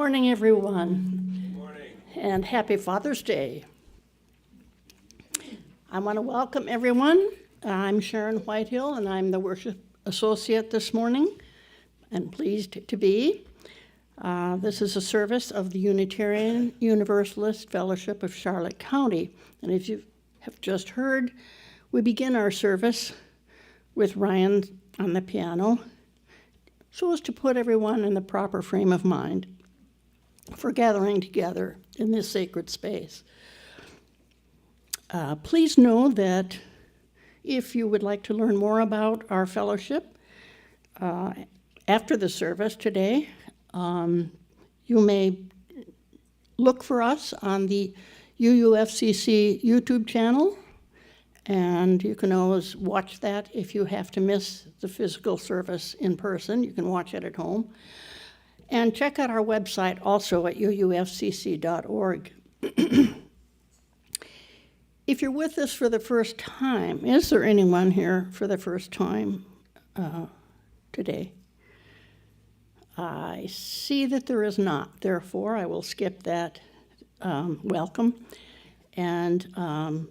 morning, everyone. Good morning. And happy Father's Day. I want to welcome everyone. I'm Sharon Whitehill, and I'm the worship associate this morning, and pleased to be. This is a service of the Unitarian Universalist Fellowship of Charlotte County. And as you have just heard, we begin our service with Ryan on the piano, so as to put everyone in the proper frame of mind for gathering together in this sacred space. Please know that if you would like to learn more about our fellowship after the service today, you may look for us on the UUFCC YouTube channel, and you can always watch that if you have to miss the physical service in person. You can watch it at home. And check out our website also at uufcc.org. If you're with us for the first time, is there anyone here for the first time today? I see that there is not. Therefore, I will skip that welcome and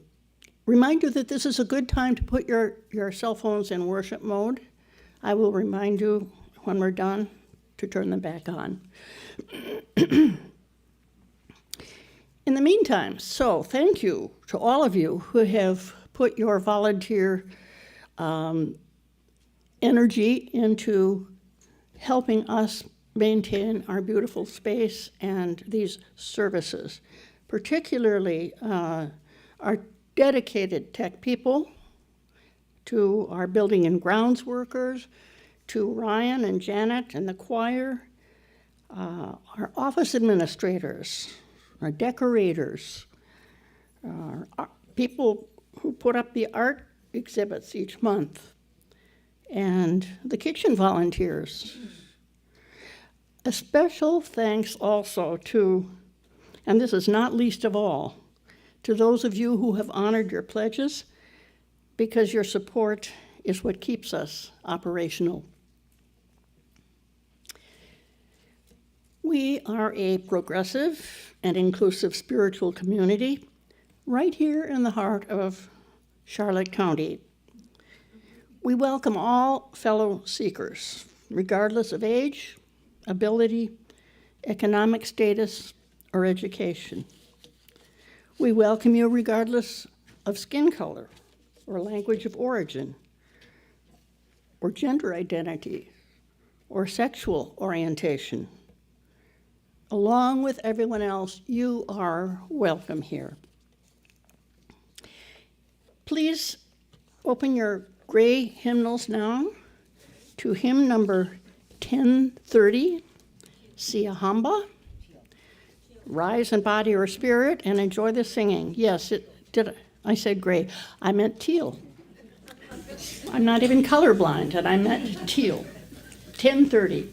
remind you that this is a good time to put your cell phones in worship mode. I will remind you when we're done to turn them back on. In the meantime, so thank you to all of you who have put your volunteer energy into helping us maintain our beautiful space and these services, particularly our dedicated tech people, to our building and grounds workers, to Ryan and Janet and the choir, our office administrators, our decorators, our people who put up the art exhibits each month, and the kitchen volunteers. A special thanks also to, and this is not least of all, to those of you who have honored your pledges, because your support is what keeps us operational. We are a progressive and inclusive spiritual community right here in the heart of Charlotte County. We welcome all fellow seekers, regardless of age, ability, economic status, or education. We welcome you regardless of skin color, or language of origin, or gender identity, or sexual orientation. Along with everyone else, you are welcome here. Please open your gray hymnals now to hymn number 1030, Siahamba. Rise in body or spirit and enjoy the singing. Yes, I said gray. I meant teal. I'm not even colorblind, and I meant teal. 1030.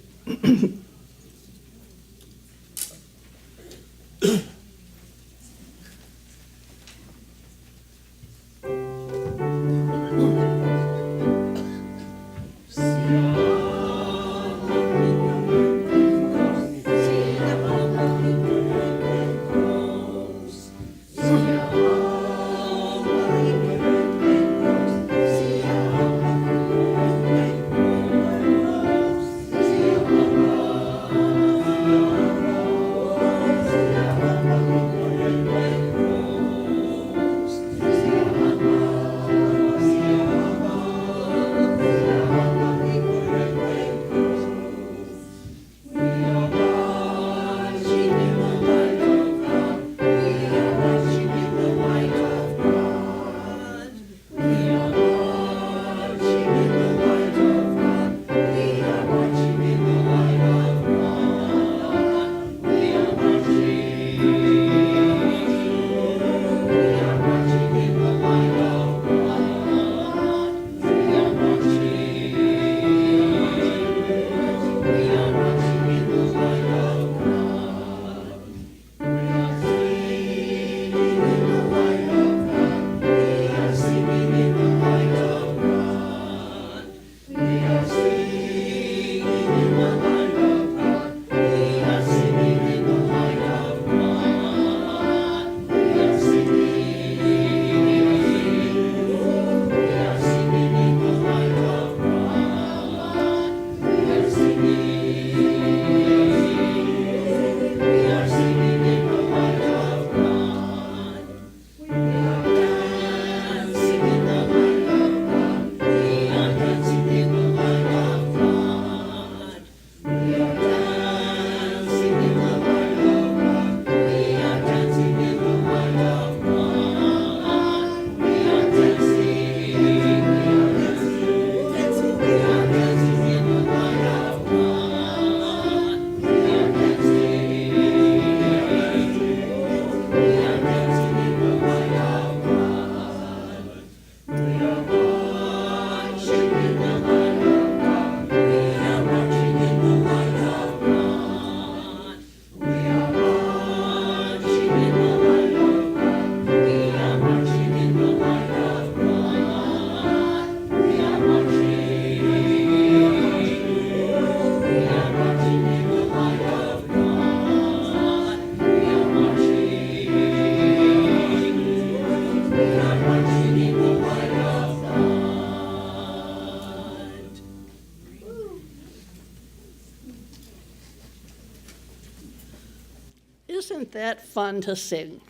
Isn't that fun to sing?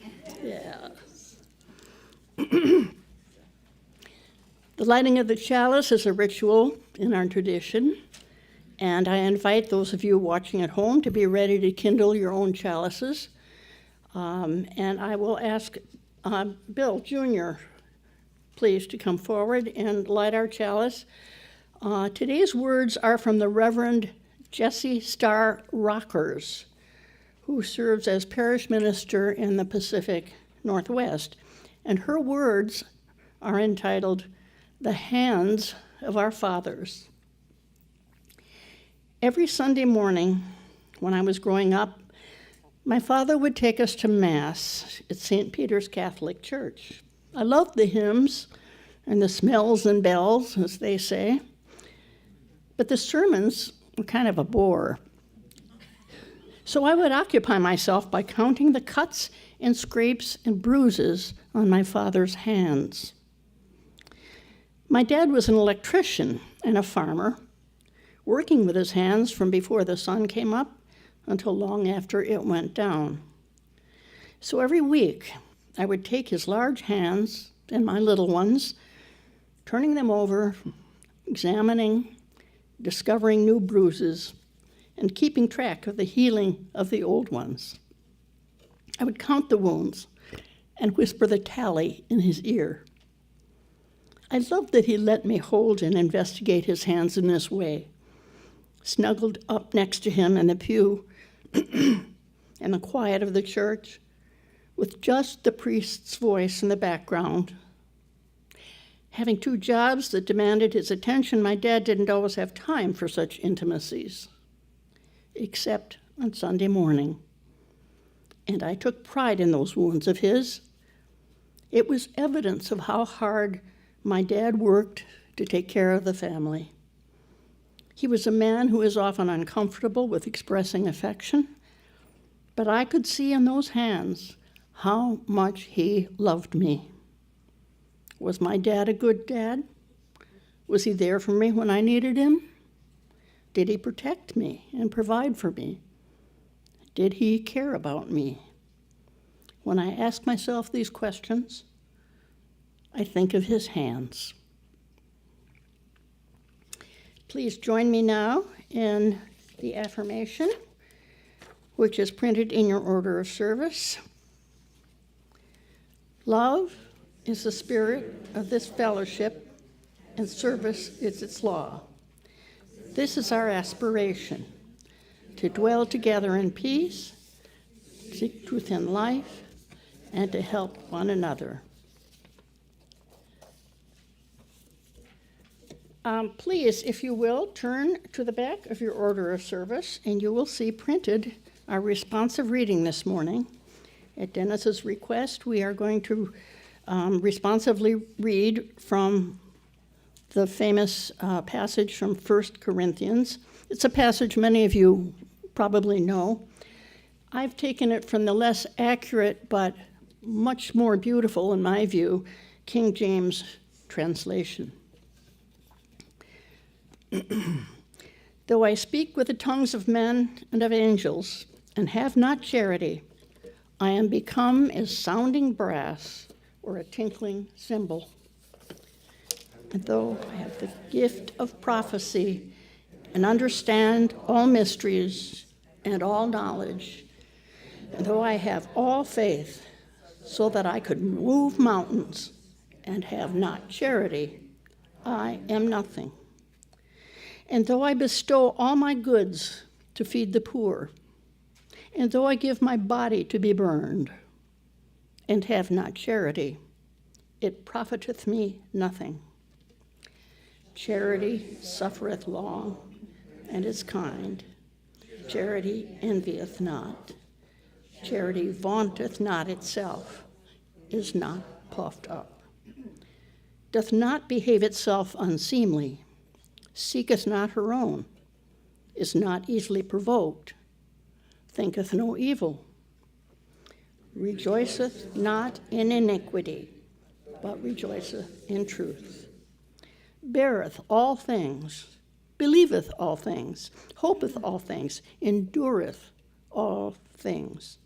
Yeah. The lighting of the chalice is a ritual in our tradition, and I invite those of you watching at home to be ready to kindle your own chalices. And I will ask Bill Jr., please, to come forward and light our chalice. Today's words are from the Reverend Jessie Starr Rockers, who serves as parish minister in the Pacific Northwest. And her words are entitled, "The Hands of Our Fathers." Every Sunday morning when I was growing up, my father would take us to Mass at St. Peter's Catholic Church. I loved the hymns and the smells and bells, as they say, but the sermons were kind of a bore. So I would occupy myself by counting the cuts and scrapes and bruises on my father's hands. My dad was an electrician and a farmer, working with his hands from before the sun came up until long after it went down. So every week, I would take his large hands and my little ones, turning them over, examining, discovering new bruises, and keeping track of the healing of the old ones. I would count the wounds and whisper the tally in his ear. I loved that he let me hold and investigate his hands in this way, snuggled up next to him in the pew in the quiet of the church, with just the priest's voice in the background. Having two jobs that demanded his attention, my dad didn't always have time for such intimacies, except on Sunday morning. And I took pride in those wounds of his. It was evidence of how hard my dad worked to take care of the family. He was a man who is often uncomfortable with expressing affection, but I could see in those hands how much he loved me. Was my dad a good dad? Was he there for me when I needed him? Did he protect me and provide for me? Did he care about me? When I ask myself these questions, I think of his hands. Please join me now in the affirmation, which is printed in your order of service. Love is the spirit of this fellowship, and service is its law. This is our aspiration, to dwell together in peace, seek truth in life, and to help one another. Please, if you will, turn to the back of your order of service, and you will see printed our responsive reading this morning. At Dennis's request, we are going to responsively read from the famous passage from 1 Corinthians. It's a passage many of you probably know. I've taken it from the less accurate but much more beautiful, in my view, King James translation. Though I speak with the tongues of men and of angels and have not charity, I am become as sounding brass or a tinkling cymbal. And though I have the gift of prophecy and understand all mysteries and all knowledge, and though I have all faith so that I could move mountains and have not charity, I am nothing. And though I bestow all my goods to feed the poor, and though I give my body to be burned, and have not charity, it profiteth me nothing. Charity suffereth long, and is kind. Charity envieth not. Charity vaunteth not itself, is not puffed up, doth not behave itself unseemly, seeketh not her own, is not easily provoked, thinketh no evil, rejoiceth not in iniquity, but rejoiceth in truth, beareth all things, believeth all things, hopeth all things, endureth all things.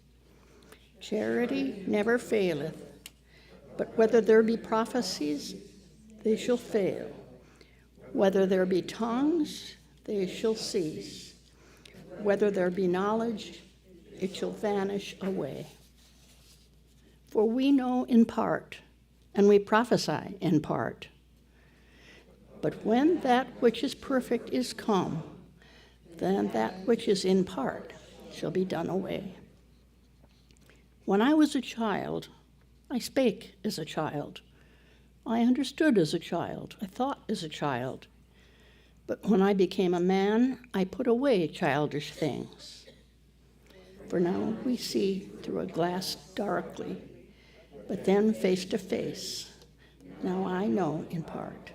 Charity never faileth, but whether there be prophecies, they shall fail. Whether there be tongues, they shall cease. Whether there be knowledge, it shall vanish away. For we know in part, and we prophesy in part. But when that which is perfect is come, then that which is in part shall be done away. When I was a child, I spake as a child. I understood as a child. I thought as a child. But when I became a man, I put away childish things. For now we see through a glass darkly, but then face to face. Now I know in part,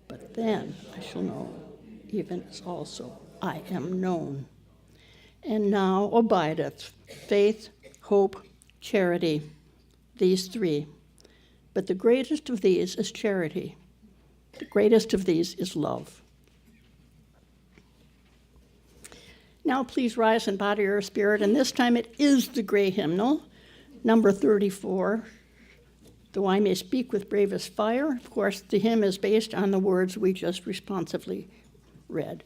but then I shall know, even as also I am known. And now abideth faith, hope, charity, these three. But the greatest of these is charity. The greatest of these is love. Now please rise in body or spirit, and this time it is the gray hymnal, number 34. Though I may speak with bravest fire, of course, the hymn is based on the words we just responsively read.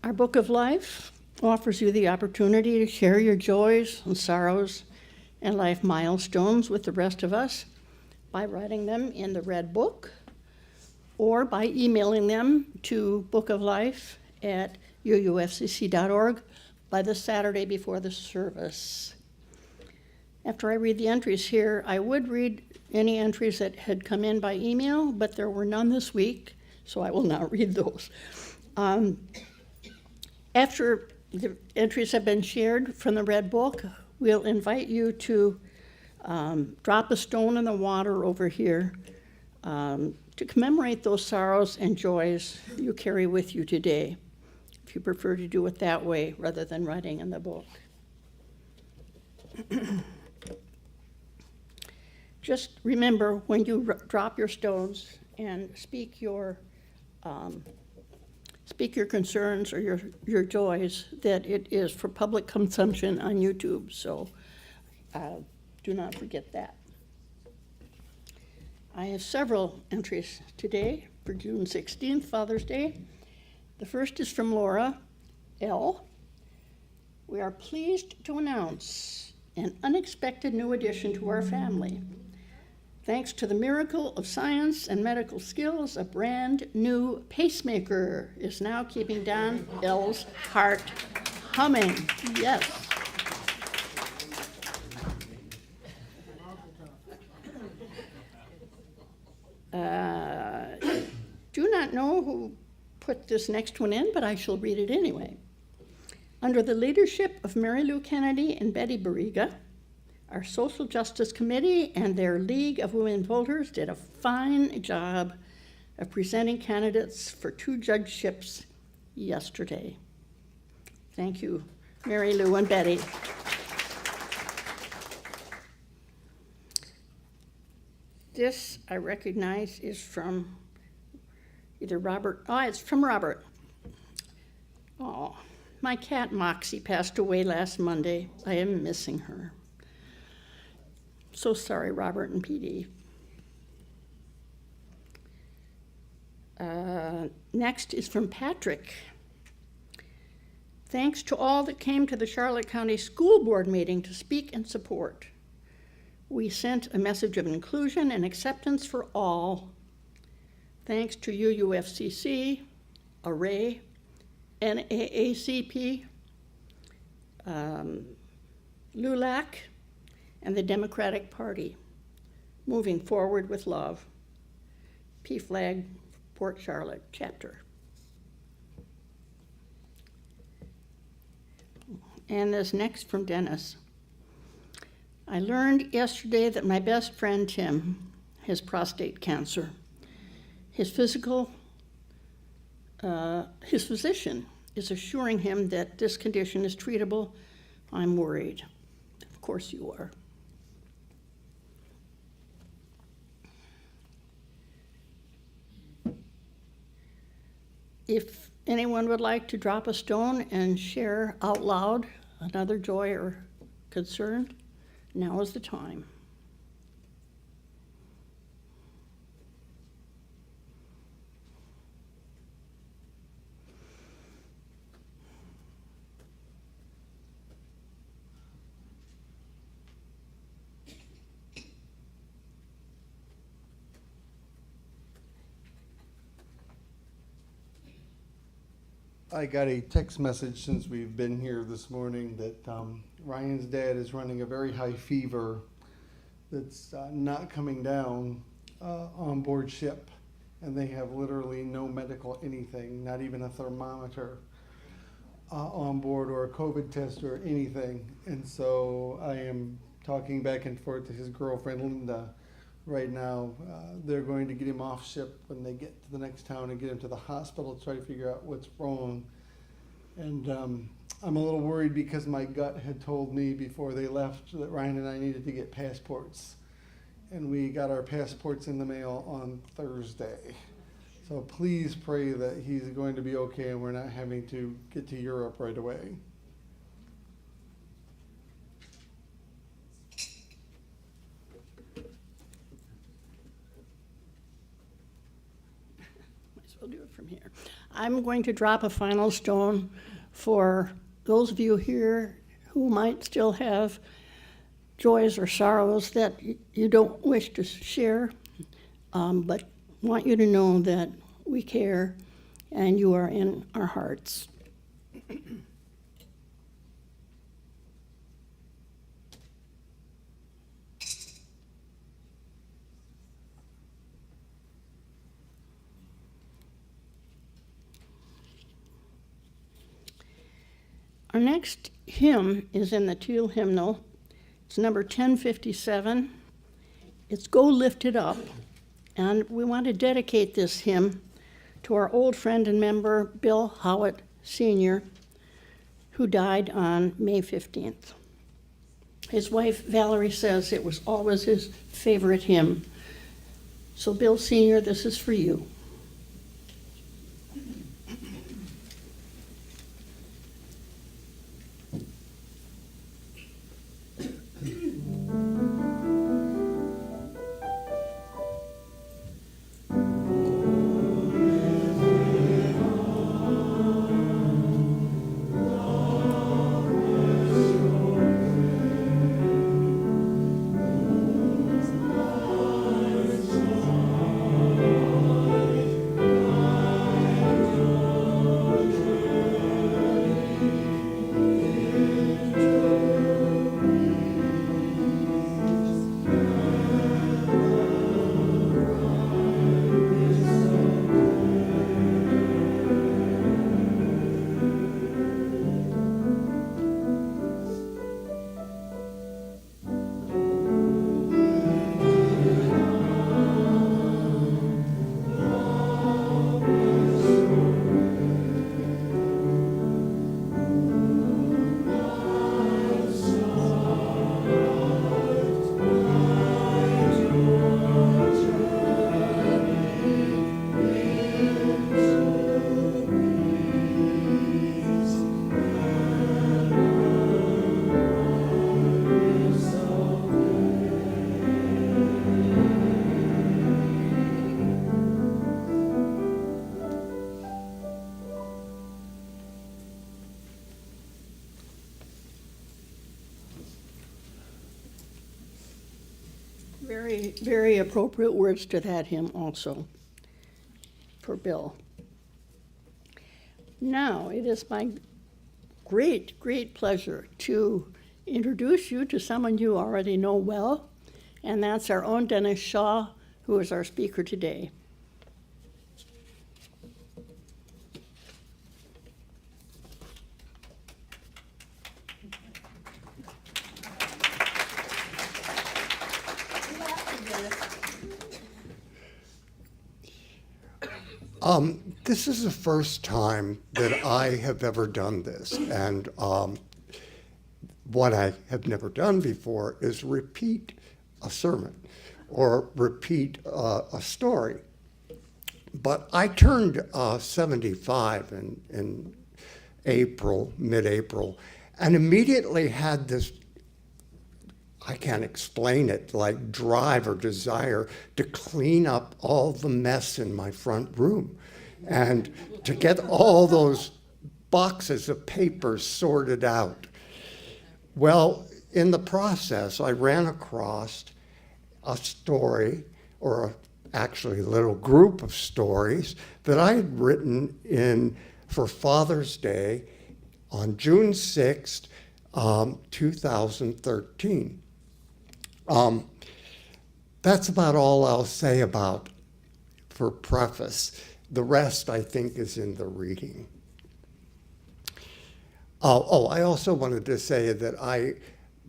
Our Book of Life offers you the opportunity to share your joys and sorrows and life milestones with the rest of us by writing them in the red book or by emailing them to bookoflife@uufcc.org by the Saturday before the service. After I read the entries here, I would read any entries that had come in by email, but there were none this week, so I will not read those. After the entries have been shared from the Red Book, we'll invite you to drop a stone in the water over here to commemorate those sorrows and joys you carry with you today, if you prefer to do it that way rather than writing in the book. Just remember when you drop your stones and speak your concerns or your joys, that it is for public consumption on YouTube, so do not forget that. I have several entries today for June 16th, Father's Day. The first is from Laura L. We are pleased to announce an unexpected new addition to our family. Thanks to the miracle of science and medical skills, a brand new pacemaker is now keeping Don L's heart humming. Yes. Do not know who put this next one in, but I shall read it anyway. Under the leadership of Mary Lou Kennedy and Betty Barriga, our Social Justice Committee and their League of Women Voters did a fine job of presenting candidates for 2 judgeships yesterday. Thank you, Mary Lou and Betty. This, I recognize, is from either Robert. Oh, it's from Robert. Oh, my cat Moxie passed away last Monday. I am missing her. So sorry, Robert and PD. Next is from Patrick. Thanks to all that came to the Charlotte County School Board meeting to speak in support. We sent a message of inclusion and acceptance for all. Thanks to UUFCC, Array, NAACP, LULAC, and the Democratic Party. Moving forward with love. PFLAG, Port Charlotte chapter. And this next from Dennis. I learned yesterday that my best friend Tim has prostate cancer. His physician is assuring him that this condition is treatable. I'm worried. Of course you are. If anyone would like to drop a stone and share out loud another joy or concern, now is the time. I got a text message since we've been here this morning that Ryan's dad is running a very high fever that's not coming down on board ship, and they have literally no medical anything, not even a thermometer on board or a COVID test or anything. And so I am talking back and forth to his girlfriend Linda right now. They're going to get him off ship when they get to the next town and get him to the hospital to try to figure out what's wrong. And I'm a little worried because my gut had told me before they left that Ryan and I needed to get passports. And we got our passports in the mail on Thursday. So please pray that he's going to be okay and we're not having to get to Europe right away. We'll do it from here. I'm going to drop a final stone for those of you here who might still have joys or sorrows that you don't wish to share, but want you to know that we care and you are in our hearts. Our next hymn is in the Teal Hymnal. It's number 1057. It's Go Lift It Up. And we want to dedicate this hymn to our old friend and member, Bill Howitt Sr., who died on May 15th. His wife, Valerie, says it was always his favorite hymn. So Bill Sr., this is for you. Very, very appropriate words to that hymn also for Bill. Now, it is my great, great pleasure to introduce you to someone you already know well, and that's our own Dennis Shaw, who is our speaker today. This is the first time that I have ever done this, and what I have never done before is repeat a sermon or repeat a story. But I turned 75 in April, mid-April, and immediately had this, I can't explain it, like drive or desire to clean up all the mess in my front room and to get all those boxes of papers sorted out. Well, in the process, I ran across a story, or actually a little group of stories that I had written for Father's Day on June 6th, 2013. That's about all I'll say about for preface. The rest, I think, is in the reading. I also wanted to say that I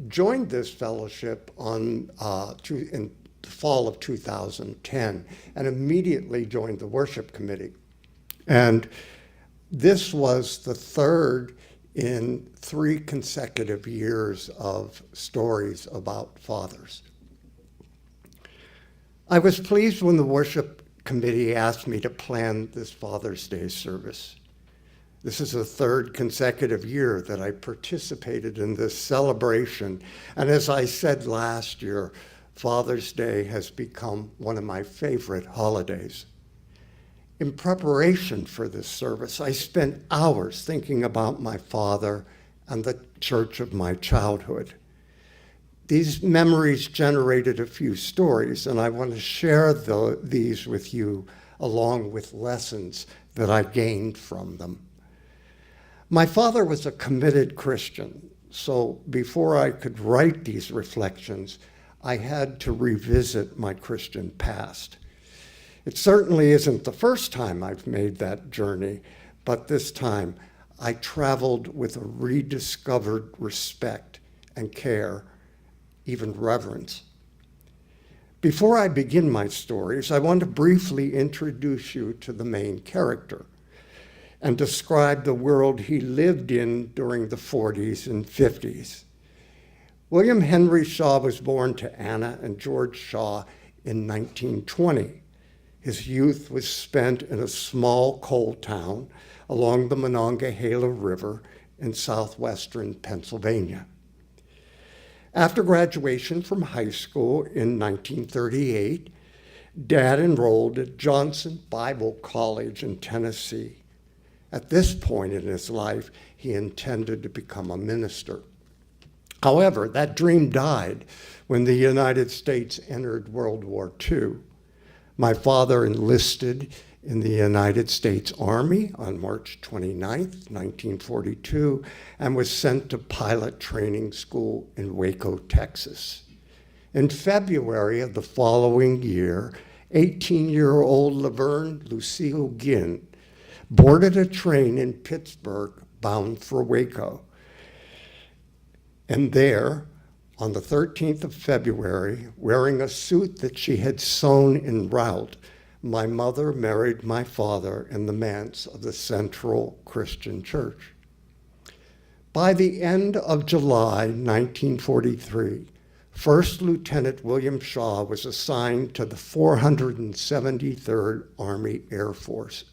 joined this fellowship in the fall of 2010 and immediately joined the worship committee. And this was the third in 3 consecutive years of stories about fathers. I was pleased when the worship committee asked me to plan this Father's Day service. This is the 3rd consecutive year that I participated in this celebration. And as I said last year, Father's Day has become one of my favorite holidays. In preparation for this service, I spent hours thinking about my father and the church of my childhood. These memories generated a few stories, and I want to share these with you along with lessons that I gained from them. My father was a committed Christian, so before I could write these reflections, I had to revisit my Christian past. It certainly isn't the first time I've made that journey, but this time I traveled with a rediscovered respect and care, even reverence. Before I begin my stories, I want to briefly introduce you to the main character and describe the world he lived in during the 40s and 50s. William Henry Shaw was born to Anna and George Shaw in 1920. His youth was spent in a small coal town along the Monongahela River in southwestern Pennsylvania. After graduation from high school in 1938, Dad enrolled at Johnson Bible College in Tennessee. At this point in his life, he intended to become a minister. However, that dream died when the United States entered World War II. My father enlisted in the United States Army on March 29, 1942, and was sent to pilot training school in Waco, Texas. In February of the following year, 18-year-old Laverne Lucille Ginn boarded a train in Pittsburgh bound for Waco. And there, on the 13th of February, wearing a suit that she had sewn en route, my mother married my father in the manse of the Central Christian Church. By the end of July 1943, First Lieutenant William Shaw was assigned to the 473rd Army Air Force.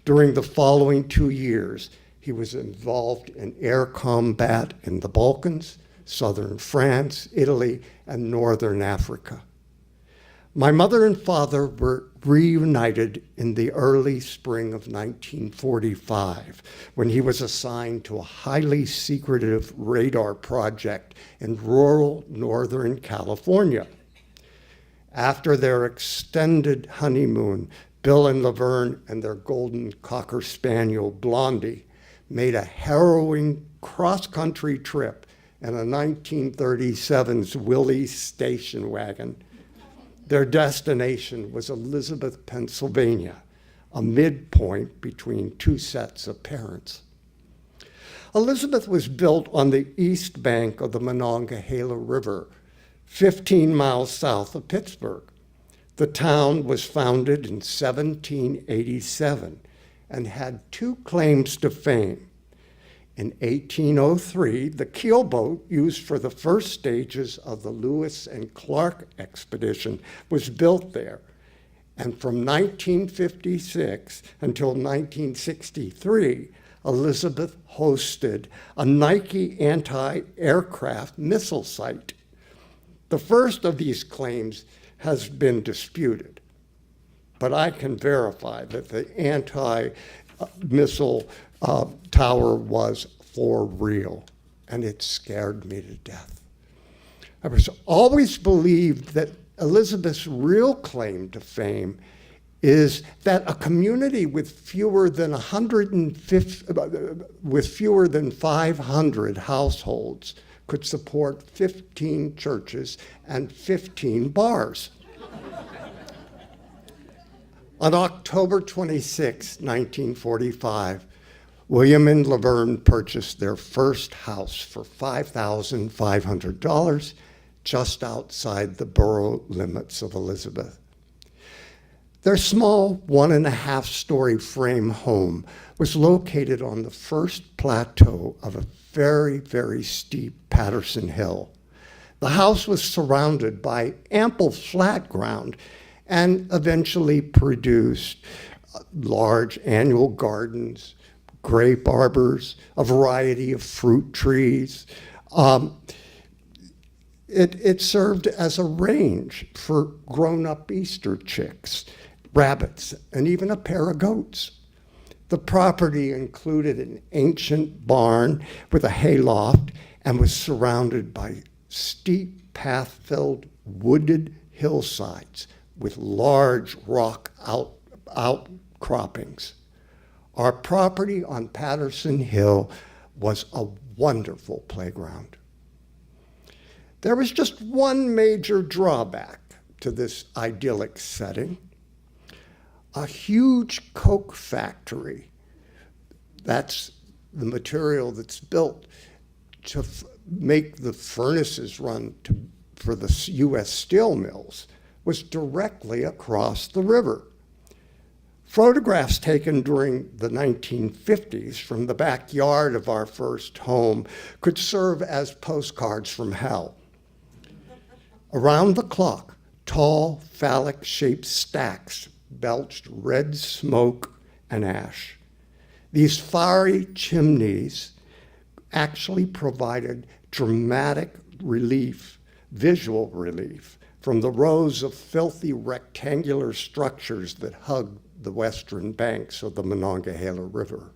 During the following 2 years, he was involved in air combat in the Balkans, southern France, Italy, and northern Africa. My mother and father were reunited in the early spring of 1945 when he was assigned to a highly secretive radar project in rural Northern California. After their extended honeymoon, Bill and Laverne and their golden cocker spaniel, Blondie, made a harrowing cross-country trip in a 1937's Willys station wagon. Their destination was Elizabeth, Pennsylvania, a midpoint between two sets of parents. Elizabeth was built on the east bank of the Monongahela River, 15 miles south of Pittsburgh. The town was founded in 1787 and had two claims to fame. In 1803, the keelboat used for the first stages of the Lewis and Clark expedition was built there. And from 1956 until 1963, Elizabeth hosted a Nike anti-aircraft missile site. The first of these claims has been disputed, but I can verify that the anti-missile tower was for real, and it scared me to death. I was always believed that Elizabeth's real claim to fame is that a community with fewer than 500 households could support 15 churches and 15 bars. On October 26, 1945, William and Laverne purchased their first house for $5,500 just outside the borough limits of Elizabeth. Their small 1.5-story frame home was located on the first plateau of a very, very steep Patterson Hill. The house was surrounded by ample flat ground and eventually produced large annual gardens, grape arbors, a variety of fruit trees. It served as a range for grown-up Easter chicks, rabbits, and even a pair of goats. The property included an ancient barn with a hayloft and was surrounded by steep, path-filled, wooded hillsides with large rock outcroppings. Our property on Patterson Hill was a wonderful playground. There was just one major drawback to this idyllic setting. A huge coke factory, that's the material that's built to make the furnaces run for the U.S. steel mills, was directly across the river. Photographs taken during the 1950s from the backyard of our first home could serve as postcards from hell. Around the clock, tall, phallic-shaped stacks belched red smoke and ash. These fiery chimneys actually provided dramatic relief, visual relief, from the rows of filthy rectangular structures that hugged the western banks of the Monongahela River.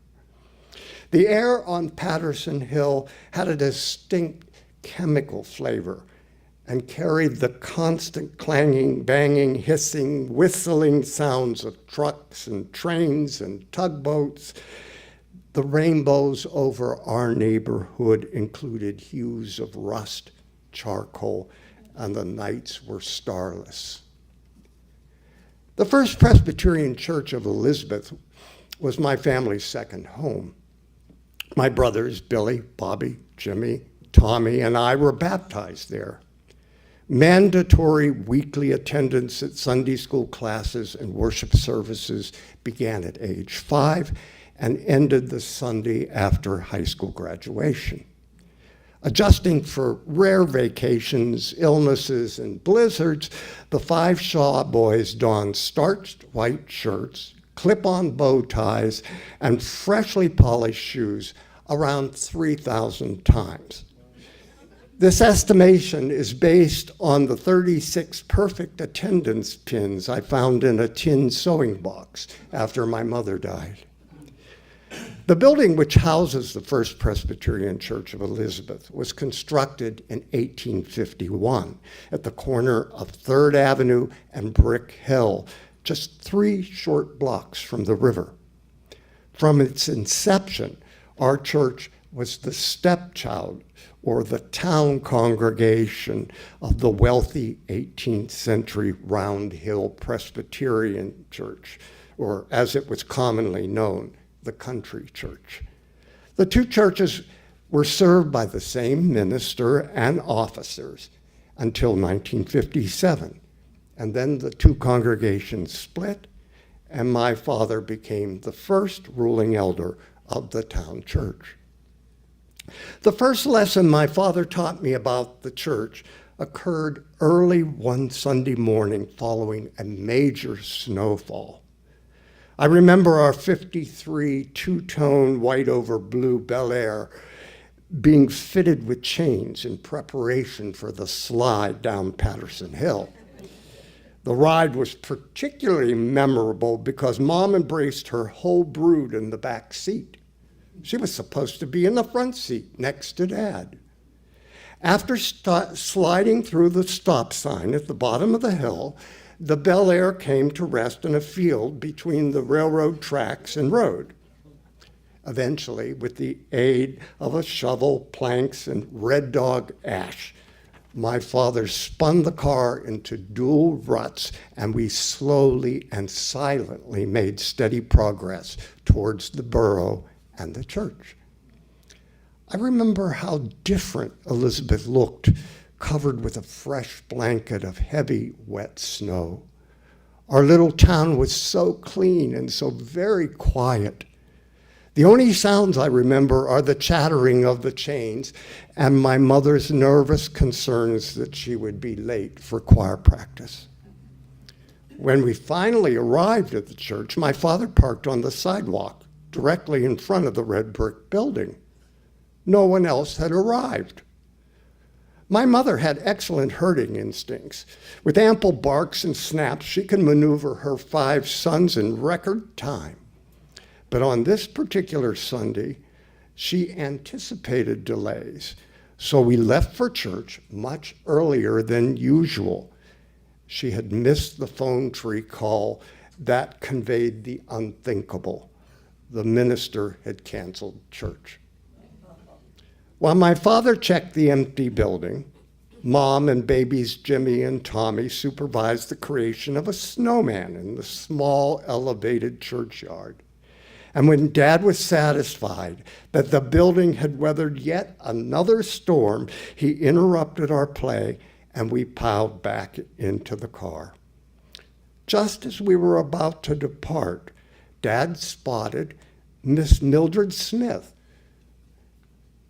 The air on Patterson Hill had a distinct chemical flavor and carried the constant clanging, banging, hissing, whistling sounds of trucks and trains and tugboats. The rainbows over our neighborhood included hues of rust, charcoal, and the nights were starless. The First Presbyterian Church of Elizabeth was my family's second home. My brothers, Billy, Bobby, Jimmy, Tommy, and I were baptized there. Mandatory weekly attendance at Sunday school classes and worship services began at age 5 and ended the Sunday after high school graduation. Adjusting for rare vacations, illnesses, and blizzards, the 5 Shaw boys donned starched white shirts, clip-on bow ties, and freshly polished shoes around 3,000 times. This estimation is based on the 36 perfect attendance pins I found in a tin sewing box after my mother died. The building which houses the First Presbyterian Church of Elizabeth was constructed in 1851 at the corner of 3rd Avenue and Brick Hill, just 3 short blocks from the river. From its inception, our church was the stepchild or the town congregation of the wealthy 18th century Round Hill Presbyterian Church, or as it was commonly known, the country church. The 2 churches were served by the same minister and officers until 1957, and then the 2 congregations split, and my father became the first ruling elder of the town church. The first lesson my father taught me about the church occurred early one Sunday morning following a major snowfall. I remember our 53 two-tone white over blue Bel Air being fitted with chains in preparation for the slide down Patterson Hill. The ride was particularly memorable because Mom embraced her whole brood in the back seat. She was supposed to be in the front seat next to Dad. After sliding through the stop sign at the bottom of the hill, the Bel Air came to rest in a field between the railroad tracks and road. Eventually, with the aid of a shovel, planks, and Red Dog ash, my father spun the car into dual ruts, and we slowly and silently made steady progress towards the borough and the church. I remember how different Elizabeth looked, covered with a fresh blanket of heavy, wet snow. Our little town was so clean and so very quiet. The only sounds I remember are the chattering of the chains and my mother's nervous concerns that she would be late for choir practice. When we finally arrived at the church, my father parked on the sidewalk directly in front of the red brick building. No one else had arrived. My mother had excellent herding instincts. With ample barks and snaps, she could maneuver her 5 sons in record time. But on this particular Sunday, she anticipated delays, so we left for church much earlier than usual. She had missed the phone tree call that conveyed the unthinkable. The minister had canceled church. While my father checked the empty building, Mom and babies Jimmy and Tommy supervised the creation of a snowman in the small elevated churchyard. And when Dad was satisfied that the building had weathered yet another storm, he interrupted our play and we piled back into the car. Just as we were about to depart, Dad spotted Miss Mildred Smith,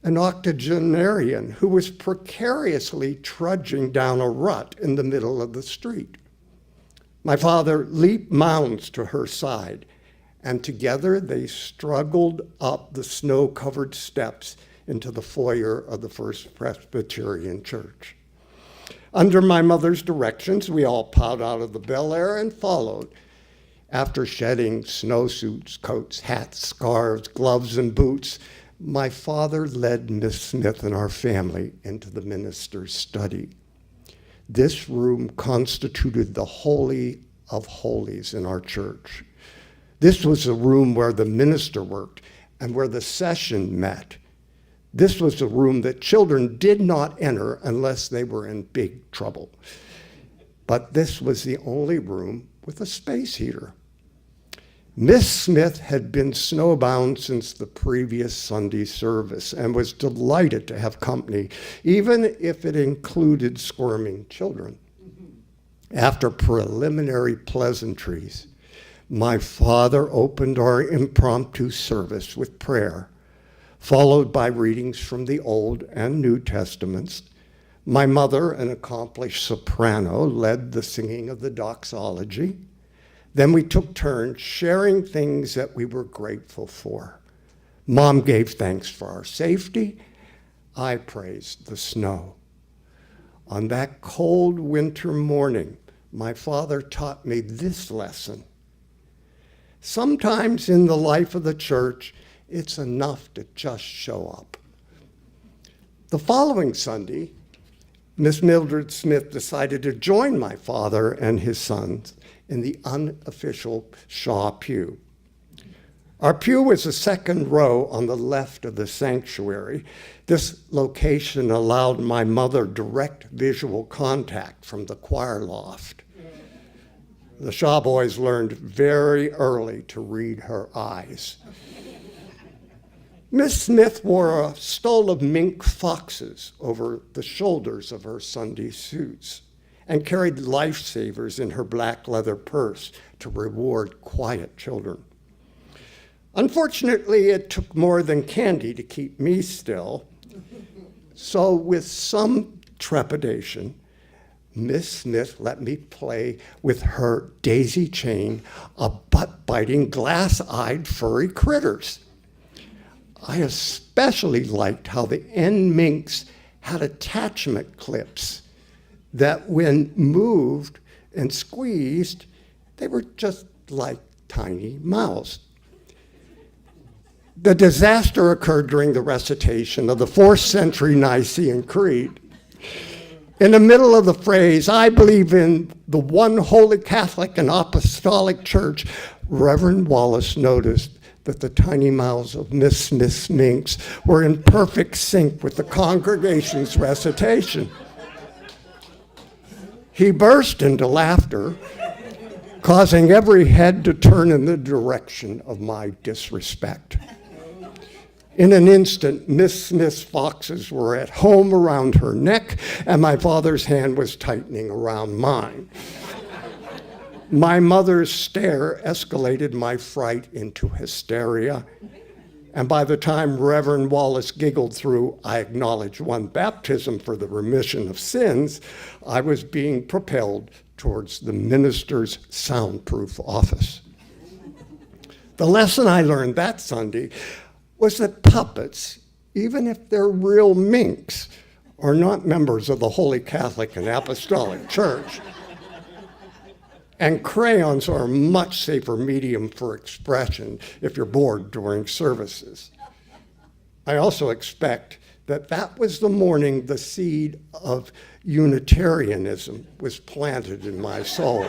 an octogenarian who was precariously trudging down a rut in the middle of the street. My father leaped mounds to her side, and together they struggled up the snow-covered steps into the foyer of the First Presbyterian Church. Under my mother's directions, we all piled out of the Bel Air and followed. After shedding snowsuits, coats, hats, scarves, gloves, and boots, my father led Miss Smith and our family into the minister's study. This room constituted the Holy of Holies in our church. This was the room where the minister worked and where the session met. This was a room that children did not enter unless they were in big trouble. But this was the only room with a space heater. Miss Smith had been snowbound since the previous Sunday service and was delighted to have company, even if it included squirming children. After preliminary pleasantries, my father opened our impromptu service with prayer, followed by readings from the Old and New Testaments. My mother, an accomplished soprano, led the singing of the doxology. Then we took turns sharing things that we were grateful for. Mom gave thanks for our safety. I praised the snow. On that cold winter morning, my father taught me this lesson. Sometimes in the life of the church, It's enough to just show up. The following Sunday, Miss Mildred Smith decided to join my father and his sons in the unofficial Shaw pew. Our pew was the second row on the left of the sanctuary. This location allowed my mother direct visual contact from the choir loft. The Shaw boys learned very early to read her eyes. Miss Smith wore a stole of mink foxes over the shoulders of her Sunday suits and carried lifesavers in her black leather purse to reward quiet children. Unfortunately, it took more than candy to keep me still. So with some trepidation, Miss Smith let me play with her daisy chain of butt-biting, glass-eyed furry critters. I especially liked how the end minks had attachment clips that when moved and squeezed, they were just like tiny mouths. The disaster occurred during the recitation of the 4th century Nicene Creed. In the middle of the phrase, "I believe in the one holy Catholic and Apostolic Church," Reverend Wallace noticed that the tiny mouths of Miss Smith's minks were in perfect sync with the congregation's recitation. He burst into laughter, causing every head to turn in the direction of my disrespect. In an instant, Miss Smith's foxes were at home around her neck, and my father's hand was tightening around mine. My mother's stare escalated my fright into hysteria, and by the time Reverend Wallace giggled through, "I acknowledge one baptism for the remission of sins," I was being propelled towards the minister's soundproof office. The lesson I learned that Sunday was that puppets, even if they're real minks, are not members of the Holy Catholic and Apostolic Church. And crayons are a much safer medium for expression if you're bored during services. I also expect that that was the morning the seed of Unitarianism was planted in my soul.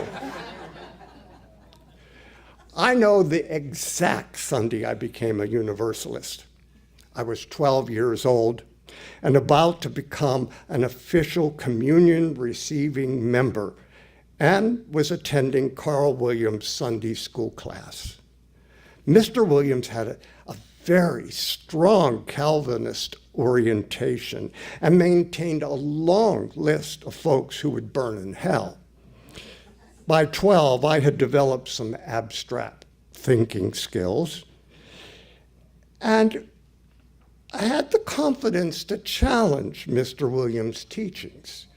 I know the exact Sunday I became a Universalist. I was 12 years old and about to become an official communion receiving member and was attending Carl Williams' Sunday school class. Mr. Williams had a very strong Calvinist orientation and maintained a long list of folks who would burn in hell. By 12, I had developed some abstract thinking skills, and I had the confidence to challenge Mr. Williams' teachings.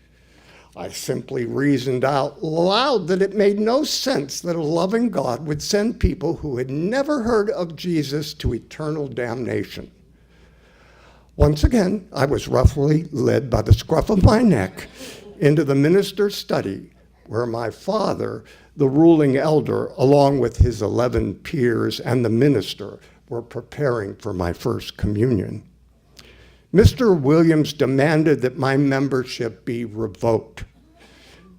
I simply reasoned out loud that it made no sense that a loving God would send people who had never heard of Jesus to eternal damnation. Once again, I was roughly led by the scruff of my neck into the minister's study, where my father, the ruling elder, along with his 11 peers and the minister, were preparing for my first communion. Mr. Williams demanded that my membership be revoked.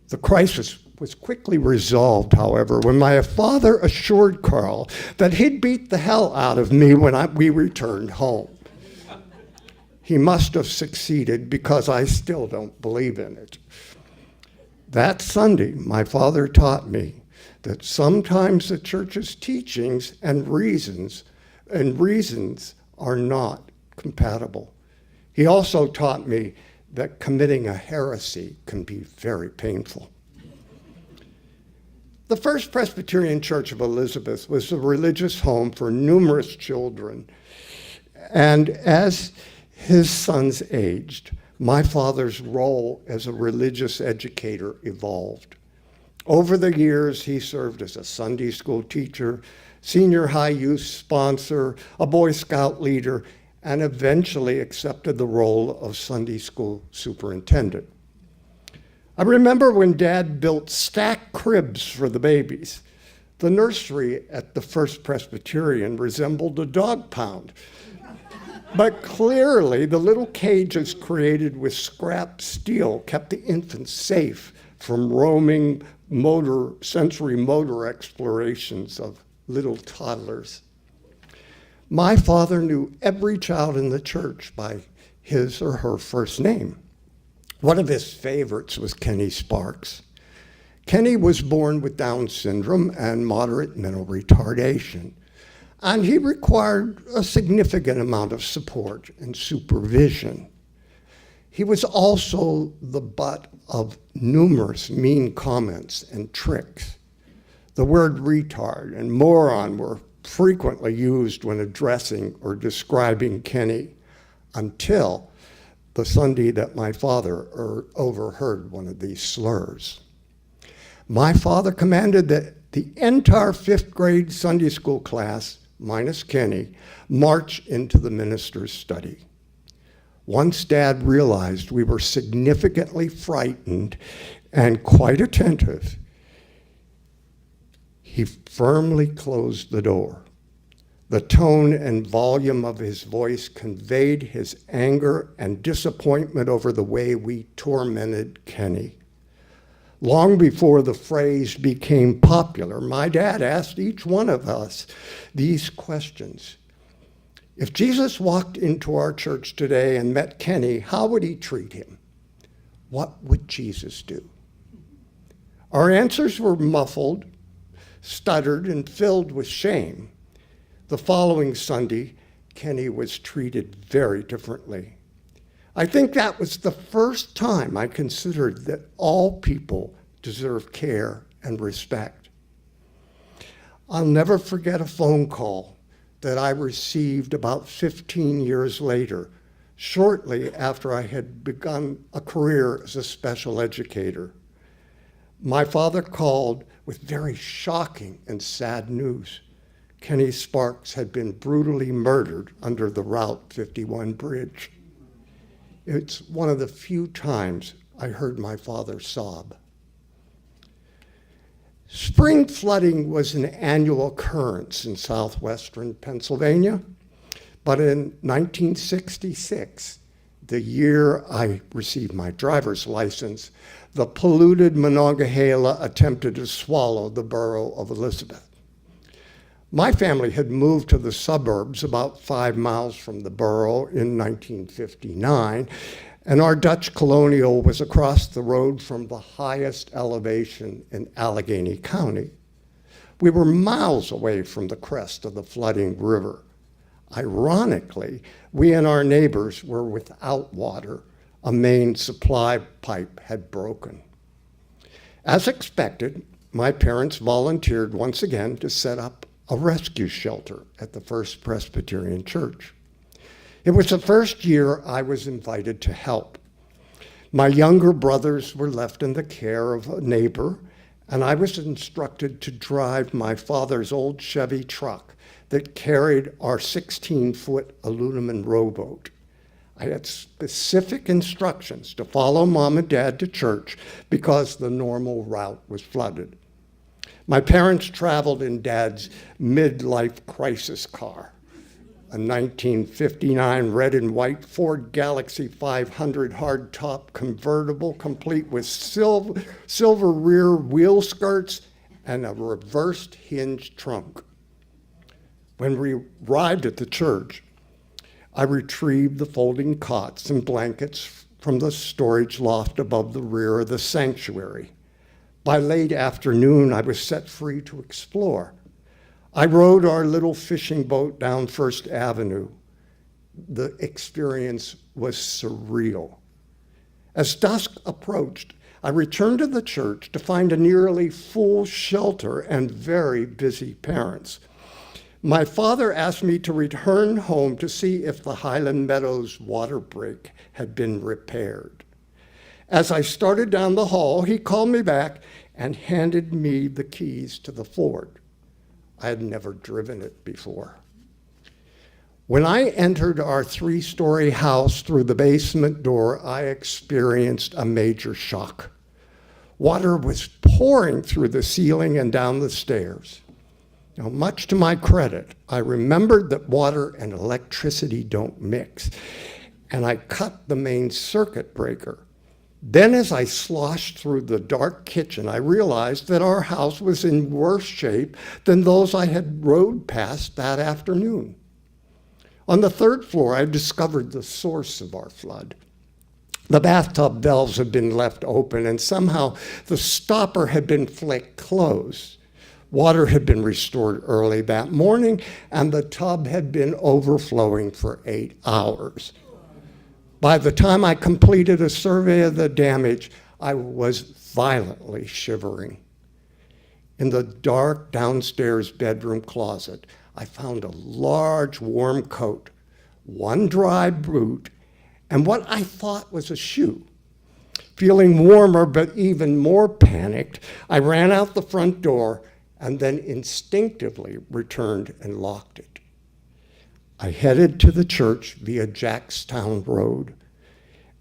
The crisis was quickly resolved, however, when my father assured Carl that he'd beat the hell out of me when we returned home. He must have succeeded because I still don't believe in it. That Sunday, my father taught me that sometimes the church's teachings and reasons are not compatible. He also taught me that committing a heresy can be very painful. The First Presbyterian Church of Elizabeth was a religious home for numerous children, and as his sons aged, my father's role as a religious educator evolved. Over the years, he served as a Sunday school teacher, senior high youth sponsor, a Boy Scout leader, and eventually accepted the role of Sunday school superintendent. I remember when Dad built stacked cribs for the babies. The nursery at the First Presbyterian resembled a dog pound. But clearly, the little cages created with scrap steel kept the infants safe from roaming sensory motor explorations of little toddlers. My father knew every child in the church by his or her first name. One of his favorites was Kenny Sparks. Kenny was born with Down syndrome and moderate mental retardation, and he required a significant amount of support and supervision. He was also the butt of numerous mean comments and tricks. The word retard and moron were frequently used when addressing or describing Kenny, until the Sunday that my father overheard one of these slurs. My father commanded that the entire 5th grade Sunday school class, minus Kenny, march into the minister's study. Once Dad realized we were significantly frightened and quite attentive, he firmly closed the door. The tone and volume of his voice conveyed his anger and disappointment over the way we tormented Kenny. Long before the phrase became popular, my dad asked each one of us these questions. If Jesus walked into our church today and met Kenny, how would he treat him? What would Jesus do? Our answers were muffled, stuttered, and filled with shame. The following Sunday, Kenny was treated very differently. I think that was the first time I considered that all people deserve care and respect. I'll never forget a phone call that I received about 15 years later, shortly after I had begun a career as a special educator. My father called with very shocking and sad news. Kenny Sparks had been brutally murdered under the Route 51 bridge. It's one of the few times I heard my father sob. Spring flooding was an annual occurrence in southwestern Pennsylvania, but in 1966, the year I received my driver's license, the polluted Monongahela attempted to swallow the borough of Elizabeth. My family had moved to the suburbs about 5 miles from the borough in 1959, and our Dutch colonial was across the road from the highest elevation in Allegheny County. We were miles away from the crest of the flooding river. Ironically, we and our neighbors were without water. A main supply pipe had broken. As expected, my parents volunteered once again to set up a rescue shelter at the First Presbyterian Church. It was the first year I was invited to help. My younger brothers were left in the care of a neighbor, and I was instructed to drive my father's old Chevy truck that carried our 16-foot aluminum rowboat. I had specific instructions to follow Mom and Dad to church because the normal route was flooded. My parents traveled in Dad's midlife crisis car, a 1959 red and white Ford Galaxy 500 hardtop convertible, complete with silver rear wheel skirts and a reversed hinge trunk. When we arrived at the church, I retrieved the folding cots and blankets from the storage loft above the rear of the sanctuary. By late afternoon, I was set free to explore. I rowed our little fishing boat down First Avenue. The experience was surreal. As dusk approached, I returned to the church to find a nearly full shelter and very busy parents. My father asked me to return home to see if the Highland Meadows water break had been repaired. As I started down the hall, he called me back and handed me the keys to the Ford. I had never driven it before. When I entered our 3-story house through the basement door, I experienced a major shock. Water was pouring through the ceiling and down the stairs. Now, much to my credit, I remembered that water and electricity don't mix, and I cut the main circuit breaker. Then as I sloshed through the dark kitchen, I realized that our house was in worse shape than those I had rode past that afternoon. On the third floor, I discovered the source of our flood. The bathtub valves had been left open, and somehow the stopper had been flicked closed. Water had been restored early that morning, and the tub had been overflowing for 8 hours. By the time I completed a survey of the damage, I was violently shivering. In the dark downstairs bedroom closet, I found a large warm coat, one dry boot, and what I thought was a shoe. Feeling warmer but even more panicked, I ran out the front door and then instinctively returned and locked it. I headed to the church via Jackstown Road.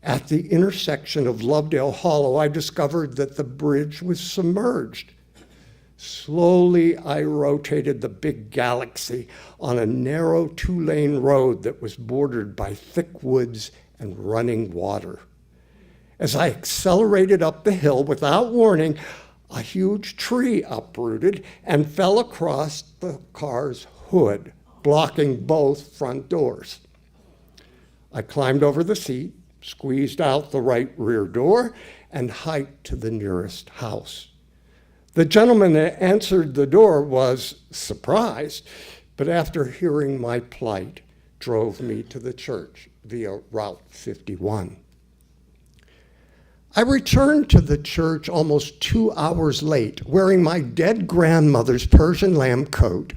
At the intersection of Lovedale Hollow, I discovered that the bridge was submerged. Slowly, I rotated the big Galaxy on a narrow 2-lane road that was bordered by thick woods and running water. As I accelerated up the hill without warning, a huge tree uprooted and fell across the car's hood, blocking both front doors. I climbed over the seat, squeezed out the right rear door, and hiked to the nearest house. The gentleman that answered the door was surprised, but after hearing my plight, drove me to the church via Route 51. I returned to the church almost 2 hours late, wearing my dead grandmother's Persian lamb coat,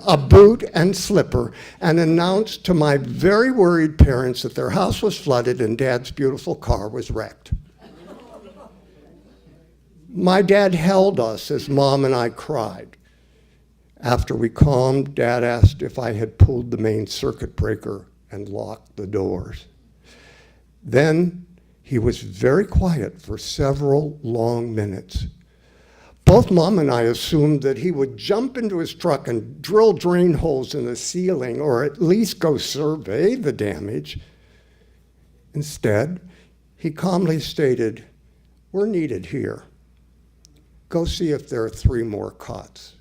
a boot and slipper, and announced to my very worried parents that their house was flooded and Dad's beautiful car was wrecked. My dad held us as Mom and I cried. After we calmed, Dad asked if I had pulled the main circuit breaker and locked the doors. Then he was very quiet for several long minutes. Both Mom and I assumed that he would jump into his truck and drill drain holes in the ceiling, or at least go survey the damage. Instead, he calmly stated, "We're needed here. Go see if there are 3 more cots."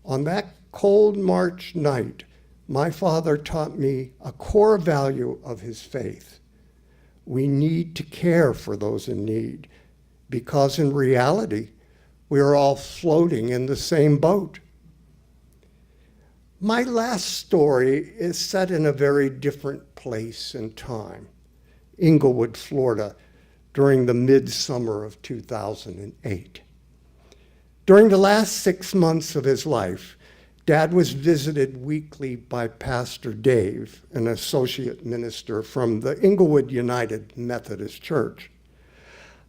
On that cold March night, my father taught me a core value of his faith. We need to care for those in need, because in reality, we are all floating in the same boat. My last story is set in a very different place and time, Inglewood, Florida, during the midsummer of 2008. During the last 6 months of his life, Dad was visited weekly by Pastor Dave, an associate minister from the Inglewood United Methodist Church.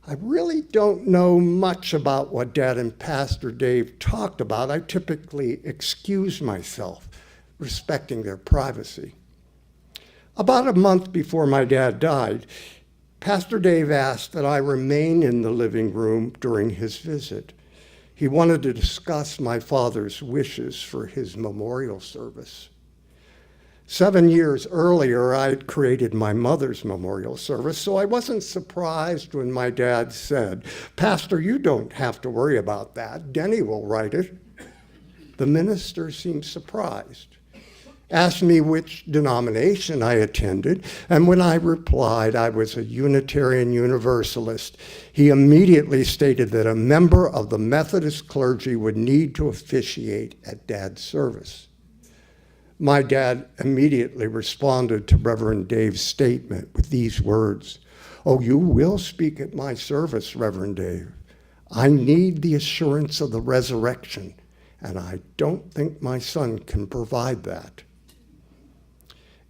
I really don't know much about what Dad and Pastor Dave talked about. I typically excuse myself, respecting their privacy. About a month before my dad died, Pastor Dave asked that I remain in the living room during his visit. He wanted to discuss my father's wishes for his memorial service. 7 years earlier, I had created my mother's memorial service, so I wasn't surprised when my dad said, "Pastor, you don't have to worry about that. Denny will write it." The minister seemed surprised, asked me which denomination I attended, and when I replied I was a Unitarian Universalist, he immediately stated that a member of the Methodist clergy would need to officiate at Dad's service. My dad immediately responded to Reverend Dave's statement with these words, "Oh, you will speak at my service, Reverend Dave. I need the assurance of the resurrection, and I don't think my son can provide that."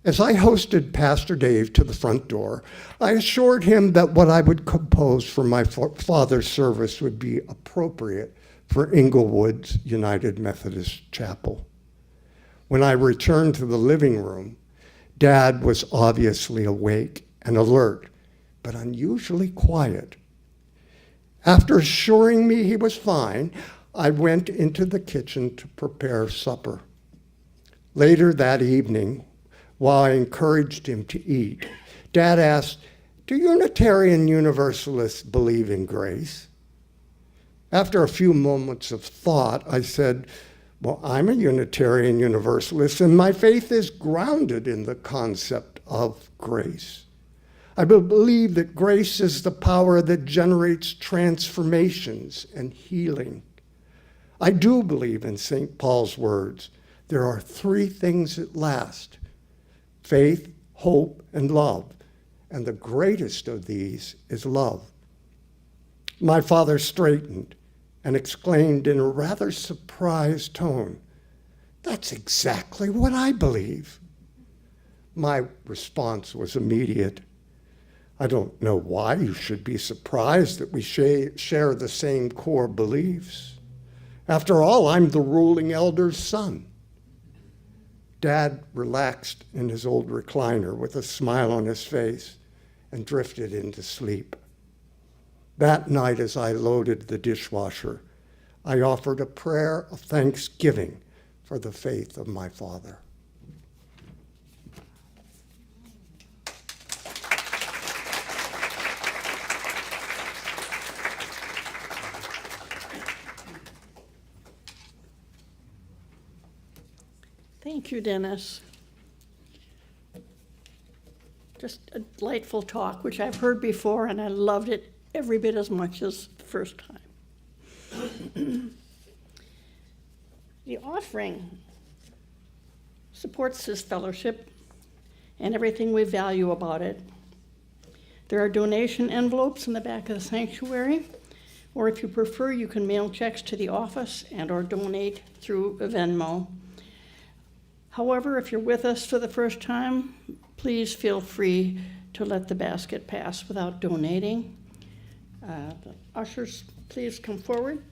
As I hosted Pastor Dave to the front door, I assured him that what I would compose for my father's service would be appropriate for Inglewood's United Methodist Chapel. When I returned to the living room, Dad was obviously awake and alert, but unusually quiet. After assuring me he was fine, I went into the kitchen to prepare supper. Later that evening, while I encouraged him to eat, Dad asked, "Do Unitarian Universalists believe in grace?" After a few moments of thought, I said, "Well, I'm a Unitarian Universalist, and my faith is grounded in the concept of grace. I believe that grace is the power that generates transformations and healing. I do believe in St. Paul's words. There are three things that last: faith, hope, and love. And the greatest of these is love." My father straightened and exclaimed in a rather surprised tone, "That's exactly what I believe." My response was immediate. "I don't know why you should be surprised that we share the same core beliefs. After all, I'm the ruling elder's son." Dad relaxed in his old recliner with a smile on his face and drifted into sleep. That night, as I loaded the dishwasher, I offered a prayer of thanksgiving for the faith of my father. Thank you, Dennis. Just a delightful talk, which I've heard before, and I loved it every bit as much as the first time. The offering supports this fellowship and everything we value about it. There are donation envelopes in the back of the sanctuary, or if you prefer, you can mail checks to the office and or donate through Venmo. However, if you're with us for the first time, please feel free to let the basket pass without donating. The ushers, please come forward.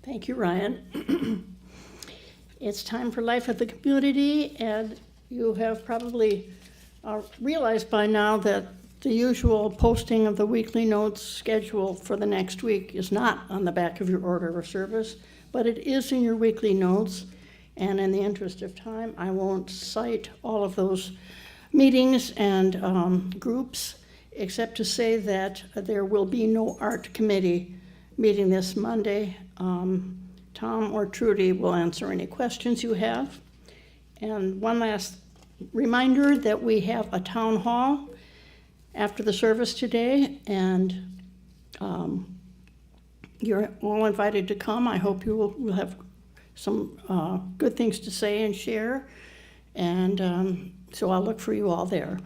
Thank you, Ryan. It's time for Life of the Community, and you have probably realized by now that The usual posting of the weekly notes schedule for the next week is not on the back of your order of service, but it is in your weekly notes. And in the interest of time, I won't cite all of those meetings and groups, except to say that there will be no art committee meeting this Monday. Tom or Trudy will answer any questions you have. And one last reminder that we have a town hall after the service today, and you're all invited to come. I hope you will have some good things to say and share, and so I'll look for you all there.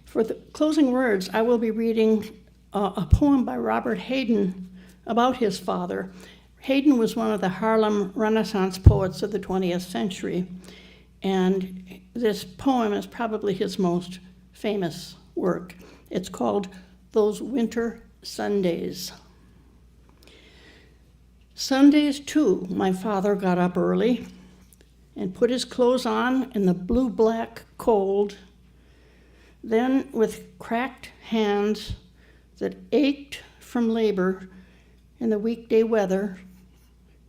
For the closing words, I will be reading a poem by Robert Hayden about his father. Hayden was one of the Harlem Renaissance poets of the 20th century, and this poem is probably his most famous work. It's called Those Winter Sundays. Sundays, too, my father got up early and put his clothes on in the blue-black cold. Then, with cracked hands that ached from labor in the weekday weather,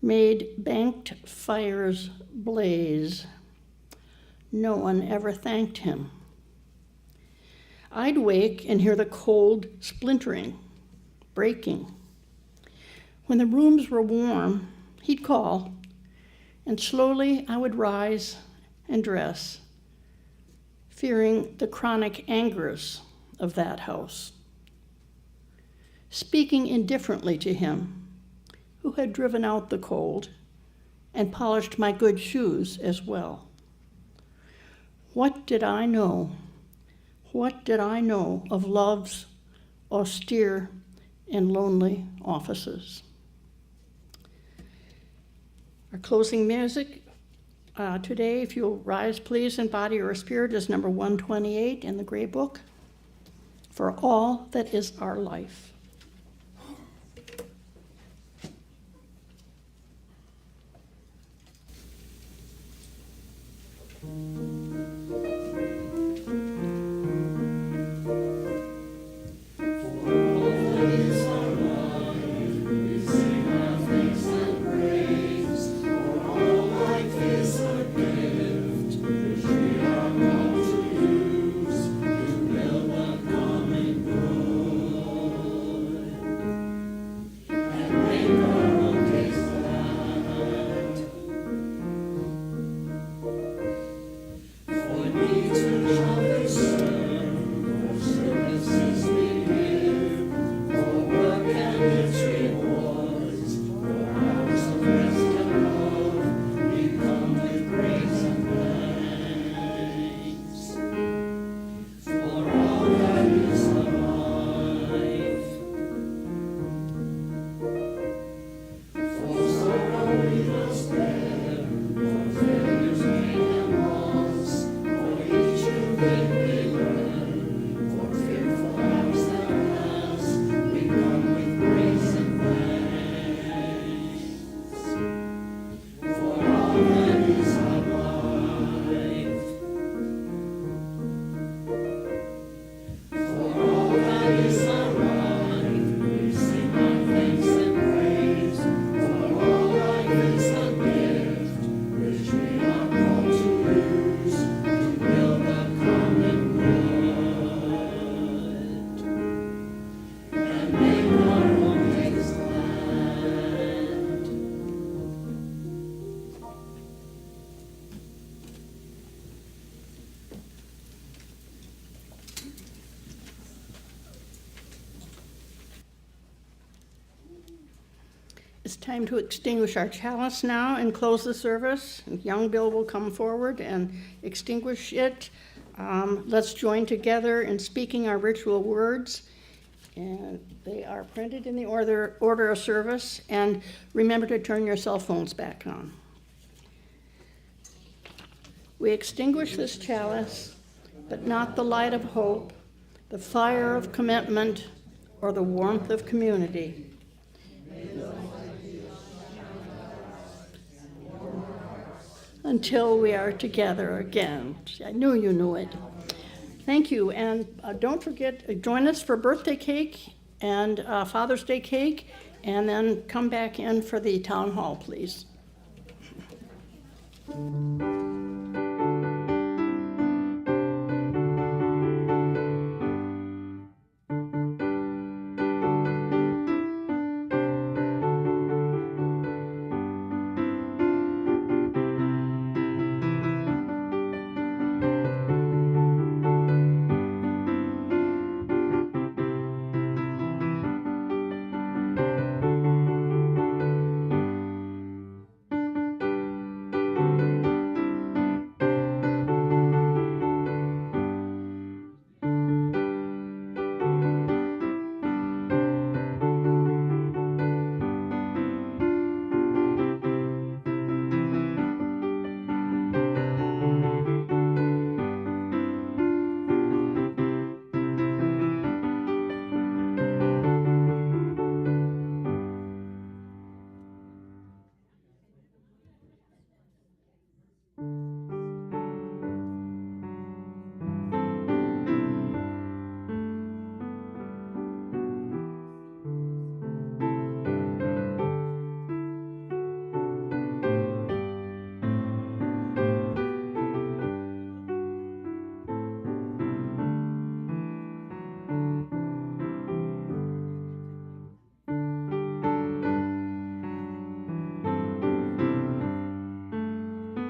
made banked fires blaze. No one ever thanked him. I'd wake and hear the cold splintering, breaking. When the rooms were warm, he'd call, and slowly I would rise and dress, fearing the chronic angers of that house, speaking indifferently to him, who had driven out the cold and polished my good shoes as well. What did I know? What did I know of love's austere and lonely offices? Our closing music today, if you'll rise please in body or spirit, is number 128 in the Gray Book, For All That Is Our Life. It's time to extinguish our chalice now and close the service. Young Bill will come forward and extinguish it. Let's join together in speaking our ritual words. And they are printed in the order of service. And remember to turn your cell phones back on. We extinguish this chalice, but not the light of hope, the fire of commitment, or the warmth of community. Until we are together again. I knew you knew it. Thank you, and don't forget, join us for birthday cake and Father's Day cake, and then come back in for the town hall, please.